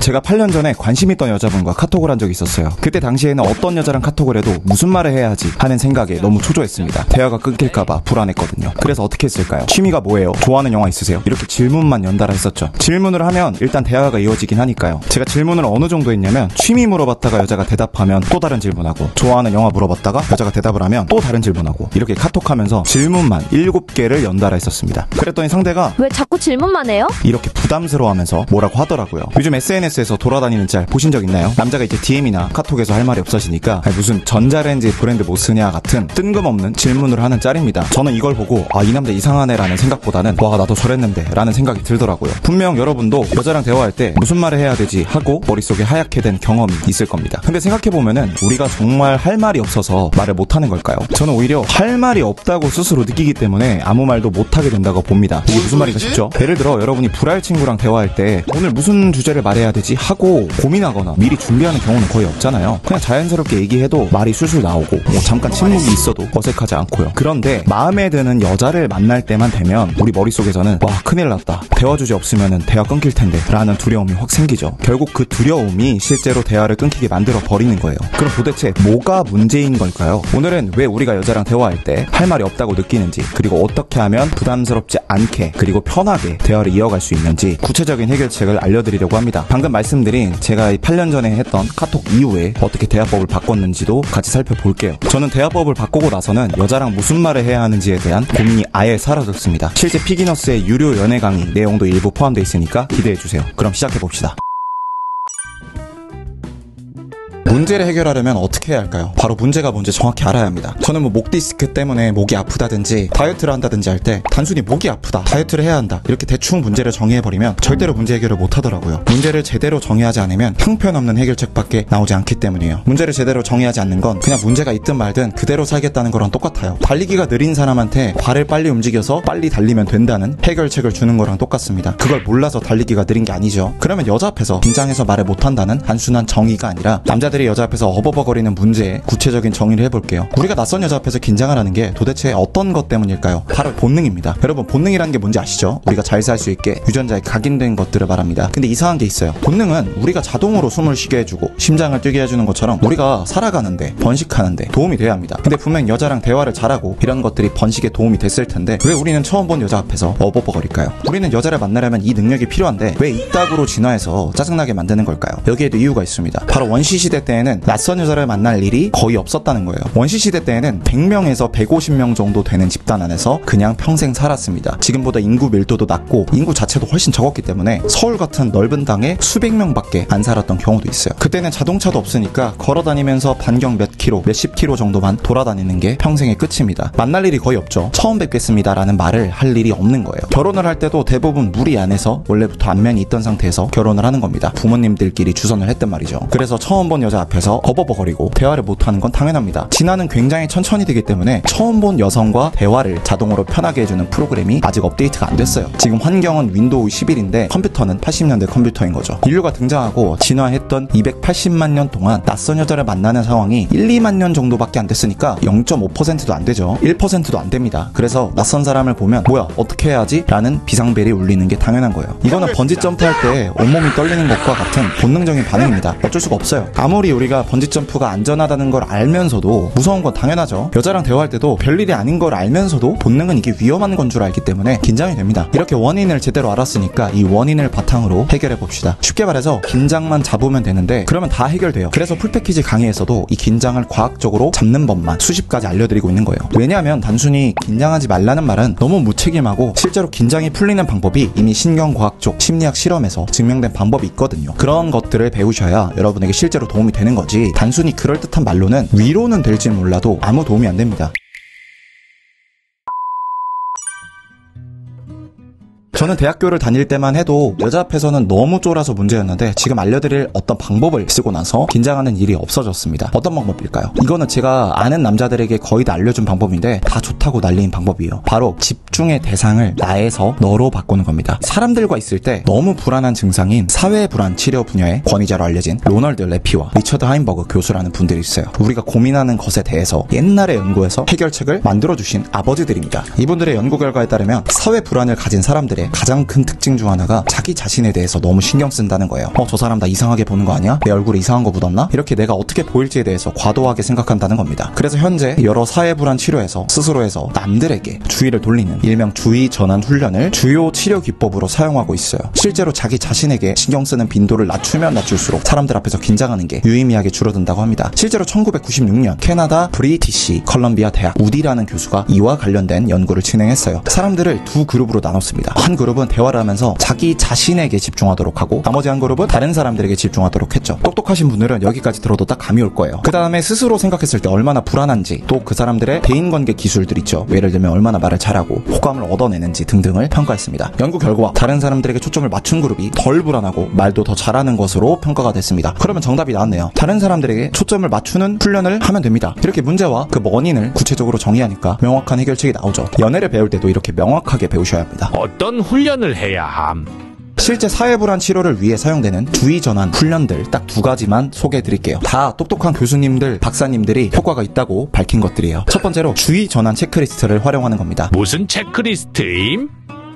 제가 8년 전에 관심 있던 여자분과 카톡을 한 적이 있었어요. 그때 당시에는 어떤 여자랑 카톡을 해도 무슨 말을 해야 하지 하는 생각에 너무 초조했습니다. 대화가 끊길까봐 불안했거든요. 그래서 어떻게 했을까요? 취미가 뭐예요? 좋아하는 영화 있으세요? 이렇게 질문만 연달아 했었죠. 질문을 하면 일단 대화가 이어지긴 하니까요. 제가 질문을 어느 정도 했냐면 취미 물어봤다가 여자가 대답하면 또 다른 질문하고, 좋아하는 영화 물어봤다가 여자가 대답을 하면 또 다른 질문하고, 이렇게 카톡하면서 질문만 7개를 연달아 했었습니다. 그랬더니 상대가 왜 자꾸 질문만 해요? 이렇게 부담스러워하면서 뭐라고 하더라고요. 요즘 SNS에서 돌아다니는 짤 보신 적 있나요? 남자가 이제 DM이나 카톡에서 할 말이 없어지니까 무슨 전자레인지 브랜드 뭐 쓰냐 같은 뜬금없는 질문을 하는 짤입니다. 저는 이걸 보고 이 남자 이상하네 라는 생각보다는 와, 나도 저랬는데 라는 생각이 들더라고요. 분명 여러분도 여자랑 대화할 때 무슨 말을 해야 되지 하고 머릿속에 하얗게 된 경험이 있을 겁니다. 근데 생각해보면은 우리가 정말 할 말이 없어서 말을 못하는 걸까요? 저는 오히려 할 말이 없다고 스스로 느끼기 때문에 아무 말도 못하게 된다고 봅니다. 이게 무슨 말인가 싶죠? 예를 들어 여러분이 불알 친구랑 대화할 때 오늘 무슨 주제를 말해야 되지 하고 고민하거나 미리 준비하는 경우는 거의 없잖아요. 그냥 자연스럽게 얘기해도 말이 술술 나오고 잠깐 침묵이 있어도 어색하지 않고요. 그런데 마음에 드는 여자를 만날 때만 되면 우리 머릿속에서는 와, 큰일 났다, 대화 주제 없으면 대화 끊길 텐데 라는 두려움이 확 생기죠. 결국 그 두려움이 실제로 대화를 끊기게 만들어 버리는 거예요. 그럼 도대체 뭐가 문제인 걸까요? 오늘은 왜 우리가 여자랑 대화할 때 할 말이 없다고 느끼는지, 그리고 어떻게 하면 부담스럽지 않게 그리고 편하게 대화를 이어갈 수 있는지 구체적인 해결책을 알려드리려고 합니다. 방금 말씀드린 제가 8년 전에 했던 카톡 이후에 어떻게 대화법을 바꿨는지도 같이 살펴볼게요. 저는 대화법을 바꾸고 나서는 여자랑 무슨 말을 해야 하는지에 대한 고민이 아예 사라졌습니다. 실제 피기너스의 유료 연애 강의 내용도 일부 포함되어 있으니까 기대해주세요. 그럼 시작해봅시다. 문제를 해결하려면 어떻게 해야 할까요? 바로 문제가 뭔지 정확히 알아야 합니다. 저는 목 디스크 때문에 목이 아프다든지 다이어트를 한다든지 할 때 단순히 목이 아프다, 다이어트를 해야 한다 이렇게 대충 문제를 정해버리면 절대로 문제 해결을 못하더라고요. 문제를 제대로 정의하지 않으면 형편없는 해결책밖에 나오지 않기 때문이에요. 문제를 제대로 정의하지 않는 건 그냥 문제가 있든 말든 그대로 살겠다는 거랑 똑같아요. 달리기가 느린 사람한테 발을 빨리 움직여서 빨리 달리면 된다는 해결책을 주는 거랑 똑같습니다. 그걸 몰라서 달리기가 느린 게 아니죠. 그러면 여자 앞에서 긴장해서 말을 못한다는 단순한 정의가 아니라 남자들이 여자 앞에서 어버버거리는 문제에 구체적인 정의를 해볼게요. 우리가 낯선 여자 앞에서 긴장을 하는 게 도대체 어떤 것 때문일까요? 바로 본능입니다. 여러분, 본능이라는 게 뭔지 아시죠? 우리가 잘 살 수 있게 유전자에 각인된 것들을 말합니다. 근데 이상한 게 있어요. 본능은 우리가 자동으로 숨을 쉬게 해주고 심장을 뛰게 해주는 것처럼 우리가 살아가는데, 번식하는데 도움이 돼야 합니다. 근데 분명 여자랑 대화를 잘하고 이런 것들이 번식에 도움이 됐을 텐데 왜 우리는 처음 본 여자 앞에서 어버버거릴까요? 우리는 여자를 만나려면 이 능력이 필요한데 왜 이따구로 진화해서 짜증나게 만드는 걸까요? 여기에도 이유가 있습니다. 바로 원시 시대 때에는 낯선 여자를 만날 일이 거의 없었다는 거예요. 원시 시대 때에는 100명에서 150명 정도 되는 집단 안에서 그냥 평생 살았습니다. 지금보다 인구 밀도도 낮고 인구 자체도 훨씬 적었기 때문에 서울 같은 넓은 땅에 수백 명밖에 안 살았던 경우도 있어요. 그때는 자동차도 없으니까 걸어다니면서 반경 몇 킬로, 몇십 킬로 정도만 돌아다니는 게 평생의 끝입니다. 만날 일이 거의 없죠. 처음 뵙겠습니다 라는 말을 할 일이 없는 거예요. 결혼을 할 때도 대부분 무리 안에서 원래부터 안면이 있던 상태에서 결혼을 하는 겁니다. 부모님들끼리 주선을 했단 말이죠. 그래서 처음 본 여자 앞에서 어버버거리고 대화를 못하는 건 당연합니다. 진화는 굉장히 천천히 되기 때문에 처음 본 여성과 대화를 자동으로 편하게 해주는 프로그램이 아직 업데이트가 안 됐어요. 지금 환경은 윈도우 11인데 컴퓨터는 80년대 컴퓨터인 거죠. 인류가 등장하고 진화했던 280만 년 동안 낯선 여자를 만나는 상황이 1, 2만 년 정도밖에 안 됐으니까 0.5%도 안 되죠. 1%도 안 됩니다. 그래서 낯선 사람을 보면 뭐야, 어떻게 해야지? 라는 비상벨이 울리는 게 당연한 거예요. 이거는 번지 점프할 때 온몸이 떨리는 것과 같은 본능적인 반응입니다. 어쩔 수가 없어요. 아무리 우리가 번지 점프가 안전하다는 걸 알면서도 무서운 건 당연하죠. 여자랑 대화할 때도 별일이 아닌 걸 알면서도 본능은 이게 위험한 건 줄 알기 때문에 긴장이 됩니다. 이렇게 원인을 제대로 알았으니까 이 원인을 바탕으로 해결해 봅시다. 쉽게 말해서 긴장만 잡으면 되는데 그러면 다 해결돼요. 그래서 풀패키지 강의에서도 이 긴장을 과학적으로 잡는 법만 수십 가지 알려드리고 있는 거예요. 왜냐하면 단순히 긴장하지 말라는 말은 너무 무책임하고 실제로 긴장이 풀리는 방법이 이미 신경과학 쪽 심리학 실험에서 증명된 방법이 있거든요. 그런 것들을 배우셔야 여러분에게 실제로 도움이 되는 거지 단순히 그럴듯한 말로는 위로는 될지 몰라도 아무 도움이 안 됩니다. 저는 대학교를 다닐 때만 해도 여자 앞에서는 너무 쫄아서 문제였는데 지금 알려드릴 어떤 방법을 쓰고 나서 긴장하는 일이 없어졌습니다. 어떤 방법일까요? 이거는 제가 아는 남자들에게 거의 다 알려준 방법인데 다 좋다고 난리인 방법이에요. 바로 집중의 대상을 나에서 너로 바꾸는 겁니다. 사람들과 있을 때 너무 불안한 증상인 사회불안 치료 분야의 권위자로 알려진 로널드 레피와 리처드 하인버그 교수라는 분들이 있어요. 우리가 고민하는 것에 대해서 옛날에 연구해서 해결책을 만들어주신 아버지들입니다. 이분들의 연구 결과에 따르면 사회불안을 가진 사람들의 사람들의 가장 큰 특징 중 하나가 자기 자신에 대해서 너무 신경 쓴다는 거예요. 저 사람 나 이상하게 보는 거 아니야? 내 얼굴에 이상한 거 묻었나? 이렇게 내가 어떻게 보일지에 대해서 과도하게 생각한다는 겁니다. 그래서 현재 여러 사회불안 치료에서 스스로에서 남들에게 주의를 돌리는 일명 주의 전환 훈련을 주요 치료 기법으로 사용하고 있어요. 실제로 자기 자신에게 신경 쓰는 빈도를 낮추면 낮출수록 사람들 앞에서 긴장하는 게 유의미하게 줄어든다고 합니다. 실제로 1996년 캐나다 브리티시 컬럼비아 대학 우디라는 교수가 이와 관련된 연구를 진행했어요. 사람들을 두 그룹으로 나눴습니다. 한 그룹은 대화를 하면서 자기 자신에게 집중하도록 하고 나머지 한 그룹은 다른 사람들에게 집중하도록 했죠. 똑똑하신 분들은 여기까지 들어도 딱 감이 올 거예요. 그 다음에 스스로 생각했을 때 얼마나 불안한지, 또 그 사람들의 대인관계 기술들 있죠. 예를 들면 얼마나 말을 잘하고 호감을 얻어내는지 등등을 평가했습니다. 연구 결과 다른 사람들에게 초점을 맞춘 그룹이 덜 불안하고 말도 더 잘하는 것으로 평가가 됐습니다. 그러면 정답이 나왔네요. 다른 사람들에게 초점을 맞추는 훈련을 하면 됩니다. 이렇게 문제와 그 원인을 구체적으로 정의하니까 명확한 해결책이 나오죠. 연애를 배울 때도 이렇게 명확하게 배우셔야 합니다. 어떤 훈련을 해야 함? 실제 사회불안 치료를 위해 사용되는 주의 전환 훈련들 딱 두 가지만 소개해 드릴게요. 다 똑똑한 교수님들, 박사님들이 효과가 있다고 밝힌 것들이에요. 첫 번째로 주의 전환 체크리스트를 활용하는 겁니다. 무슨 체크리스트임?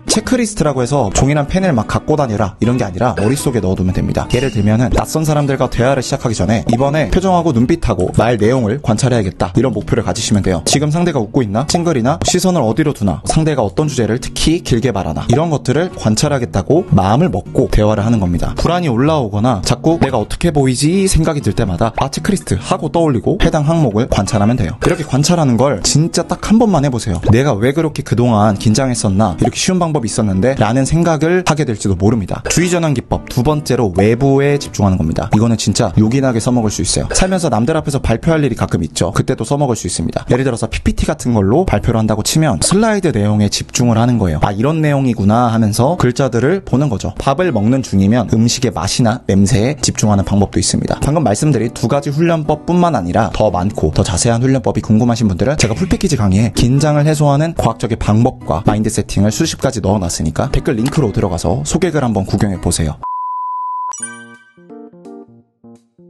체크리스트라고 해서 종이랑 펜을 막 갖고 다니라 이런 게 아니라 머릿속에 넣어두면 됩니다. 예를 들면은 낯선 사람들과 대화를 시작하기 전에 이번에 표정하고 눈빛하고 말 내용을 관찰해야겠다 이런 목표를 가지시면 돼요. 지금 상대가 웃고 있나? 찡그리나? 시선을 어디로 두나? 상대가 어떤 주제를 특히 길게 말하나? 이런 것들을 관찰하겠다고 마음을 먹고 대화를 하는 겁니다. 불안이 올라오거나 자꾸 내가 어떻게 보이지 생각이 들 때마다 체크리스트 하고 떠올리고 해당 항목을 관찰하면 돼요. 이렇게 관찰하는 걸 진짜 딱 한 번만 해보세요. 내가 왜 그렇게 그동안 긴장했었나? 이렇게 쉬운 방법이 있었는데 라는 생각을 하게 될지도 모릅니다. 주의 전환 기법 두 번째로 외부에 집중하는 겁니다. 이거는 진짜 요긴하게 써먹을 수 있어요. 살면서 남들 앞에서 발표할 일이 가끔 있죠. 그때도 써먹을 수 있습니다. 예를 들어서 PPT 같은 걸로 발표를 한다고 치면 슬라이드 내용에 집중을 하는 거예요. 이런 내용이구나 하면서 글자들을 보는 거죠. 밥을 먹는 중이면 음식의 맛이나 냄새에 집중하는 방법도 있습니다. 방금 말씀드린 두 가지 훈련법 뿐만 아니라 더 많고 더 자세한 훈련법이 궁금하신 분들은 제가 풀패키지 강의에 긴장을 해소하는 과학적인 방법과 마인드 세팅을 수십 가지 넣어놨으니까 댓글 링크로 들어가서 소개글 한번 구경해보세요.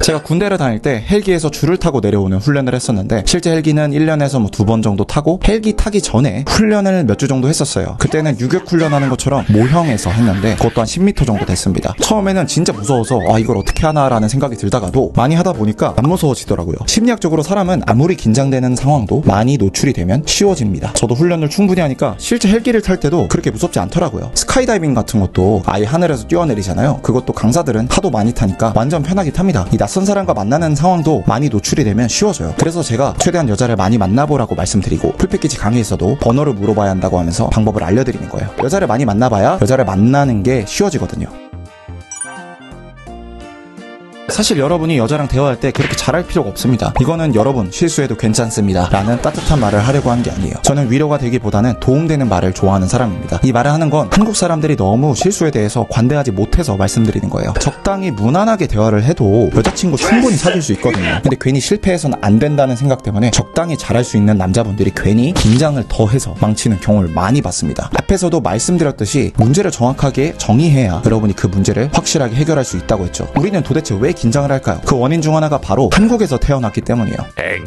제가 군대를 다닐 때 헬기에서 줄을 타고 내려오는 훈련을 했었는데 실제 헬기는 1년에서 2번 정도 타고 헬기 타기 전에 훈련을 몇 주 정도 했었어요. 그때는 유격 훈련하는 것처럼 모형에서 했는데 그것도 한 10m 정도 됐습니다. 처음에는 진짜 무서워서 이걸 어떻게 하나라는 생각이 들다가도 많이 하다 보니까 안 무서워지더라고요. 심리학적으로 사람은 아무리 긴장되는 상황도 많이 노출이 되면 쉬워집니다. 저도 훈련을 충분히 하니까 실제 헬기를 탈 때도 그렇게 무섭지 않더라고요. 스카이다이빙 같은 것도 아예 하늘에서 뛰어내리잖아요. 그것도 강사들은 하도 많이 타니까 완전 편하게 탑니다. 이 낯선 사람과 만나는 상황도 많이 노출이 되면 쉬워져요. 그래서 제가 최대한 여자를 많이 만나보라고 말씀드리고 풀패키지 강의에서도 번호를 물어봐야 한다고 하면서 방법을 알려드리는 거예요. 여자를 많이 만나봐야 여자를 만나는 게 쉬워지거든요. 사실 여러분이 여자랑 대화할 때 그렇게 잘할 필요가 없습니다. 이거는 여러분 실수해도 괜찮습니다 라는 따뜻한 말을 하려고 한 게 아니에요. 저는 위로가 되기보다는 도움되는 말을 좋아하는 사람입니다. 이 말을 하는 건 한국 사람들이 너무 실수에 대해서 관대하지 못해서 말씀드리는 거예요. 적당히 무난하게 대화를 해도 여자친구 충분히 사귈 수 있거든요. 근데 괜히 실패해서는 안 된다는 생각 때문에 적당히 잘할 수 있는 남자분들이 괜히 긴장을 더해서 망치는 경우를 많이 봤습니다. 앞에서도 말씀드렸듯이 문제를 정확하게 정의해야 여러분이 그 문제를 확실하게 해결할 수 있다고 했죠. 우리는 도대체 왜 긴장을 할까요? 그 원인 중 하나가 바로 한국에서 태어났기 때문이에요.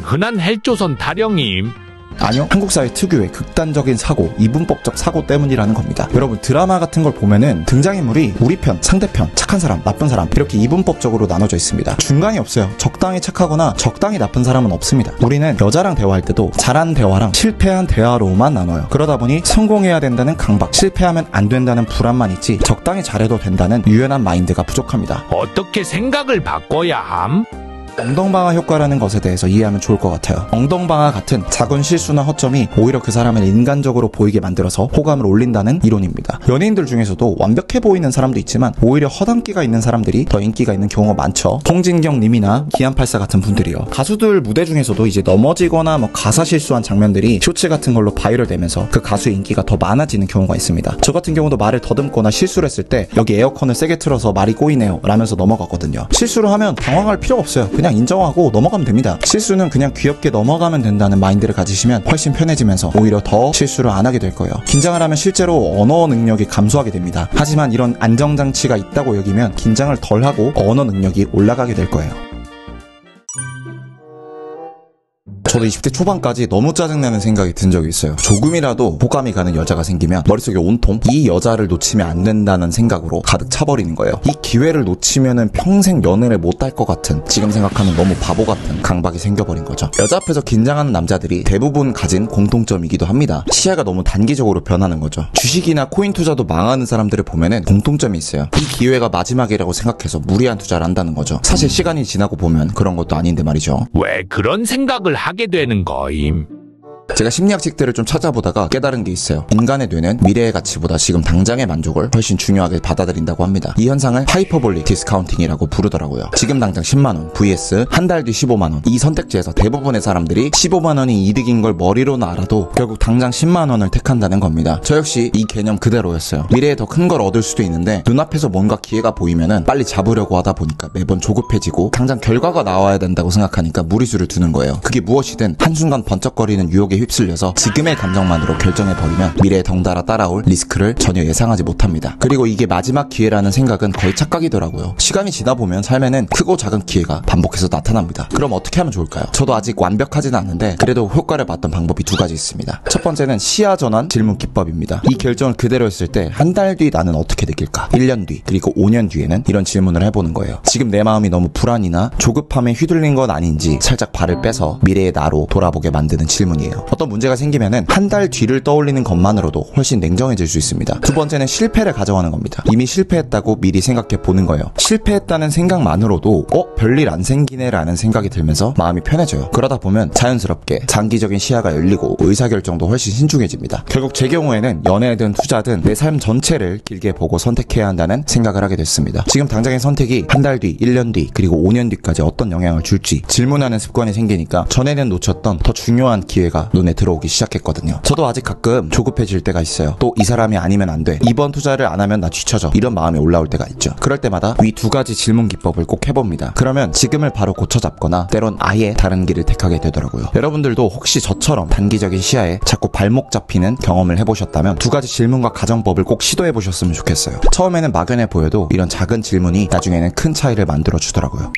흔한 헬조선 타령임. 아니요, 한국 사회 특유의 극단적인 사고, 이분법적 사고 때문이라는 겁니다. 여러분 드라마 같은 걸 보면은 등장인물이 우리 편, 상대편, 착한 사람, 나쁜 사람 이렇게 이분법적으로 나눠져 있습니다. 중간이 없어요. 적당히 착하거나 적당히 나쁜 사람은 없습니다. 우리는 여자랑 대화할 때도 잘한 대화랑 실패한 대화로만 나눠요. 그러다 보니 성공해야 된다는 강박, 실패하면 안 된다는 불안만 있지 적당히 잘해도 된다는 유연한 마인드가 부족합니다. 어떻게 생각을 바꿔야 함? 엉덩방아 효과라는 것에 대해서 이해하면 좋을 것 같아요. 엉덩방아 같은 작은 실수나 허점이 오히려 그 사람을 인간적으로 보이게 만들어서 호감을 올린다는 이론입니다. 연예인들 중에서도 완벽해 보이는 사람도 있지만 오히려 허당끼가 있는 사람들이 더 인기가 있는 경우가 많죠. 송진경 님이나 기안팔사 같은 분들이요. 가수들 무대 중에서도 이제 넘어지거나 가사 실수한 장면들이 쇼츠 같은 걸로 바이럴되면서 그 가수의 인기가 더 많아지는 경우가 있습니다. 저 같은 경우도 말을 더듬거나 실수를 했을 때 여기 에어컨을 세게 틀어서 말이 꼬이네요 라면서 넘어가거든요. 실수를 하면 당황할 필요가 없어요. 그냥 인정하고 넘어가면 됩니다. 실수는 그냥 귀엽게 넘어가면 된다는 마인드를 가지시면 훨씬 편해지면서 오히려 더 실수를 안 하게 될 거예요. 긴장을 하면 실제로 언어 능력이 감소하게 됩니다. 하지만 이런 안정장치가 있다고 여기면 긴장을 덜 하고 언어 능력이 올라가게 될 거예요. 저도 20대 초반까지 너무 짜증나는 생각이 든 적이 있어요. 조금이라도 호감이 가는 여자가 생기면 머릿속에 온통 이 여자를 놓치면 안 된다는 생각으로 가득 차버리는 거예요. 이 기회를 놓치면은 평생 연애를 못 할 것 같은, 지금 생각하면 너무 바보 같은 강박이 생겨버린 거죠. 여자 앞에서 긴장하는 남자들이 대부분 가진 공통점이기도 합니다. 시야가 너무 단기적으로 변하는 거죠. 주식이나 코인 투자도 망하는 사람들을 보면은 공통점이 있어요. 이 기회가 마지막이라고 생각해서 무리한 투자를 한다는 거죠. 사실 시간이 지나고 보면 그런 것도 아닌데 말이죠. 왜 그런 생각을 하게 되는 거임? 제가 심리학 책들을 좀 찾아보다가 깨달은 게 있어요. 인간의 뇌는 미래의 가치보다 지금 당장의 만족을 훨씬 중요하게 받아들인다고 합니다. 이 현상을 하이퍼볼릭 디스카운팅이라고 부르더라고요. 지금 당장 10만원 vs 한 달 뒤 15만원. 이 선택지에서 대부분의 사람들이 15만원이 이득인 걸 머리로는 알아도 결국 당장 10만원을 택한다는 겁니다. 저 역시 이 개념 그대로였어요. 미래에 더 큰 걸 얻을 수도 있는데 눈앞에서 뭔가 기회가 보이면은 빨리 잡으려고 하다 보니까 매번 조급해지고 당장 결과가 나와야 된다고 생각하니까 무리수를 두는 거예요. 그게 무엇이든 한순간 번쩍거리는 유혹에 휩쓸려서 지금의 감정만으로 결정해버리면 미래에 덩달아 따라올 리스크를 전혀 예상하지 못합니다. 그리고 이게 마지막 기회라는 생각은 거의 착각이더라고요. 시간이 지나 보면 삶에는 크고 작은 기회가 반복해서 나타납니다. 그럼 어떻게 하면 좋을까요? 저도 아직 완벽하지는 않는데 그래도 효과를 봤던 방법이 두 가지 있습니다. 첫 번째는 시야 전환 질문 기법입니다. 이 결정을 그대로 했을 때 한 달 뒤 나는 어떻게 느낄까? 1년 뒤 그리고 5년 뒤에는 이런 질문을 해보는 거예요. 지금 내 마음이 너무 불안이나 조급함에 휘둘린 건 아닌지 살짝 발을 빼서 미래의 나로 돌아보게 만드는 질문이에요. 어떤 문제가 생기면은 한 달 뒤를 떠올리는 것만으로도 훨씬 냉정해질 수 있습니다. 두 번째는 실패를 가져가는 겁니다. 이미 실패했다고 미리 생각해 보는 거예요. 실패했다는 생각만으로도 별일 안 생기네 라는 생각이 들면서 마음이 편해져요. 그러다 보면 자연스럽게 장기적인 시야가 열리고 의사결정도 훨씬 신중해집니다. 결국 제 경우에는 연애든 투자든 내 삶 전체를 길게 보고 선택해야 한다는 생각을 하게 됐습니다. 지금 당장의 선택이 한 달 뒤, 1년 뒤, 그리고 5년 뒤까지 어떤 영향을 줄지 질문하는 습관이 생기니까 전에는 놓쳤던 더 중요한 기회가 눈에 들어오기 시작했거든요. 저도 아직 가끔 조급해질 때가 있어요. 또 이 사람이 아니면 안 돼. 이번 투자를 안 하면 나 뒤처져. 이런 마음이 올라올 때가 있죠. 그럴 때마다 이 두 가지 질문 기법을 꼭 해봅니다. 그러면 지금을 바로 고쳐잡거나 때론 아예 다른 길을 택하게 되더라고요. 여러분들도 혹시 저처럼 단기적인 시야에 자꾸 발목 잡히는 경험을 해보셨다면 두 가지 질문과 가정법을 꼭 시도해보셨으면 좋겠어요. 처음에는 막연해 보여도 이런 작은 질문이 나중에는 큰 차이를 만들어주더라고요.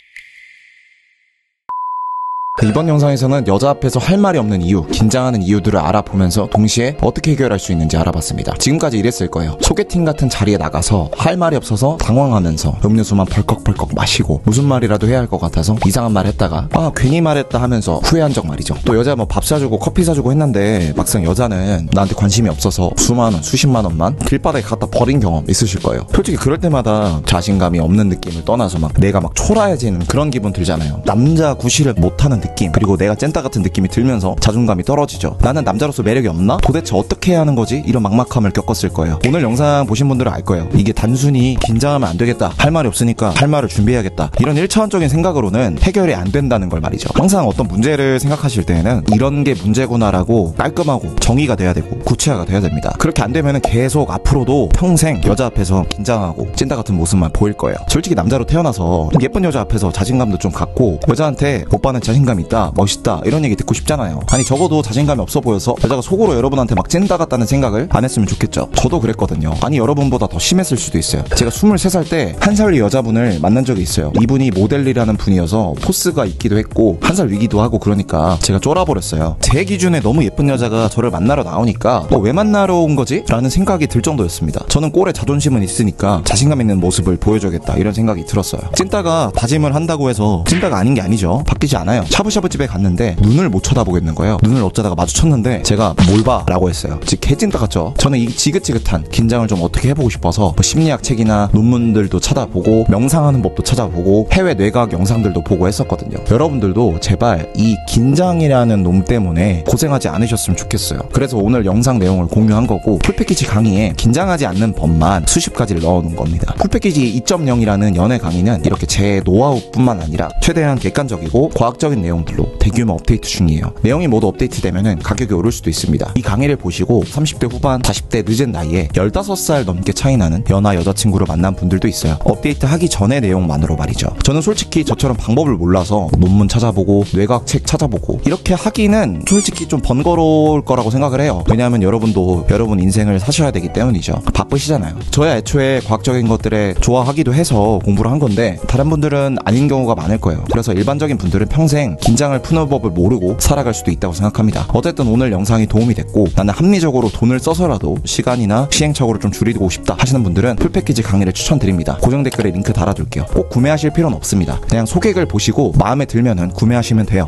이번 영상에서는 여자 앞에서 할 말이 없는 이유, 긴장하는 이유들을 알아보면서 동시에 어떻게 해결할 수 있는지 알아봤습니다. 지금까지 이랬을 거예요. 소개팅 같은 자리에 나가서 할 말이 없어서 당황하면서 음료수만 벌컥벌컥 마시고 무슨 말이라도 해야 할 것 같아서 이상한 말 했다가 괜히 말했다 하면서 후회한 적 말이죠. 또 여자 뭐 밥 사주고 커피 사주고 했는데 막상 여자는 나한테 관심이 없어서 수만원, 수십만원만 길바닥에 갖다 버린 경험 있으실 거예요. 솔직히 그럴 때마다 자신감이 없는 느낌을 떠나서 막 내가 막 초라해지는 그런 기분 들잖아요. 남자 구실을 못하는 느낌, 그리고 내가 찐따 같은 느낌이 들면서 자존감이 떨어지죠. 나는 남자로서 매력이 없나? 도대체 어떻게 해야 하는 거지? 이런 막막함을 겪었을 거예요. 오늘 영상 보신 분들은 알 거예요. 이게 단순히 긴장하면 안 되겠다, 할 말이 없으니까 할 말을 준비해야겠다, 이런 1차원적인 생각으로는 해결이 안 된다는 걸 말이죠. 항상 어떤 문제를 생각하실 때에는 이런 게 문제구나라고 깔끔하고 정의가 돼야 되고 구체화가 돼야 됩니다. 그렇게 안 되면 계속 앞으로도 평생 여자 앞에서 긴장하고 찐따 같은 모습만 보일 거예요. 솔직히 남자로 태어나서 예쁜 여자 앞에서 자신감도 좀 갖고 여자한테 오빠는 자신감 있다, 멋있다 이런 얘기 듣고 싶잖아요. 아니 적어도 자신감이 없어 보여서 여자가 속으로 여러분한테 막 찐따 같다는 생각을 안 했으면 좋겠죠. 저도 그랬거든요. 아니 여러분보다 더 심했을 수도 있어요. 제가 23살 때 한 살 위 여자분을 만난 적이 있어요. 이분이 모델이라는 분이어서 포스가 있기도 했고 한 살 위기도 하고 그러니까 제가 쫄아버렸어요. 제 기준에 너무 예쁜 여자가 저를 만나러 나오니까 왜 만나러 온 거지? 라는 생각이 들 정도였습니다. 저는 꼴에 자존심은 있으니까 자신감 있는 모습을 보여줘야겠다 이런 생각이 들었어요. 찐따가 다짐을 한다고 해서 찐따가 아닌 게 아니죠. 바뀌지 않아요. 샤브샤브 집에 갔는데 눈을 못 쳐다보겠는 거예요. 눈을 어쩌다가 마주쳤는데 제가 뭘 봐? 라고 했어요. 즉 개찐따 같죠? 저는 이 지긋지긋한 긴장을 좀 어떻게 해보고 싶어서 심리학 책이나 논문들도 찾아보고 명상하는 법도 찾아보고 해외 뇌과학 영상들도 보고 했었거든요. 여러분들도 제발 이 긴장이라는 놈 때문에 고생하지 않으셨으면 좋겠어요. 그래서 오늘 영상 내용을 공유한 거고 풀패키지 강의에 긴장하지 않는 법만 수십 가지를 넣어놓은 겁니다. 풀패키지 2.0이라는 연애 강의는 이렇게 제 노하우뿐만 아니라 최대한 객관적이고 과학적인 내용들로 대규모 업데이트 중이에요. 내용이 모두 업데이트되면은 가격이 오를 수도 있습니다. 이 강의를 보시고 30대 후반, 40대 늦은 나이에 15살 넘게 차이 나는 연하 여자친구를 만난 분들도 있어요. 업데이트 하기 전의 내용만으로 말이죠. 저는 솔직히 저처럼 방법을 몰라서 논문 찾아보고 뇌과학 책 찾아보고 이렇게 하기는 솔직히 좀 번거로울 거라고 생각을 해요. 왜냐하면 여러분도 여러분 인생을 사셔야 되기 때문이죠. 바쁘시잖아요. 저야 애초에 과학적인 것들에 좋아하기도 해서 공부를 한 건데 다른 분들은 아닌 경우가 많을 거예요. 그래서 일반적인 분들은 평생 긴장을 푸는 법을 모르고 살아갈 수도 있다고 생각합니다. 어쨌든 오늘 영상이 도움이 됐고 나는 합리적으로 돈을 써서라도 시간이나 시행착오를 좀 줄이고 싶다 하시는 분들은 풀패키지 강의를 추천드립니다. 고정 댓글에 링크 달아둘게요. 꼭 구매하실 필요는 없습니다. 그냥 소개글 보시고 마음에 들면은 구매하시면 돼요.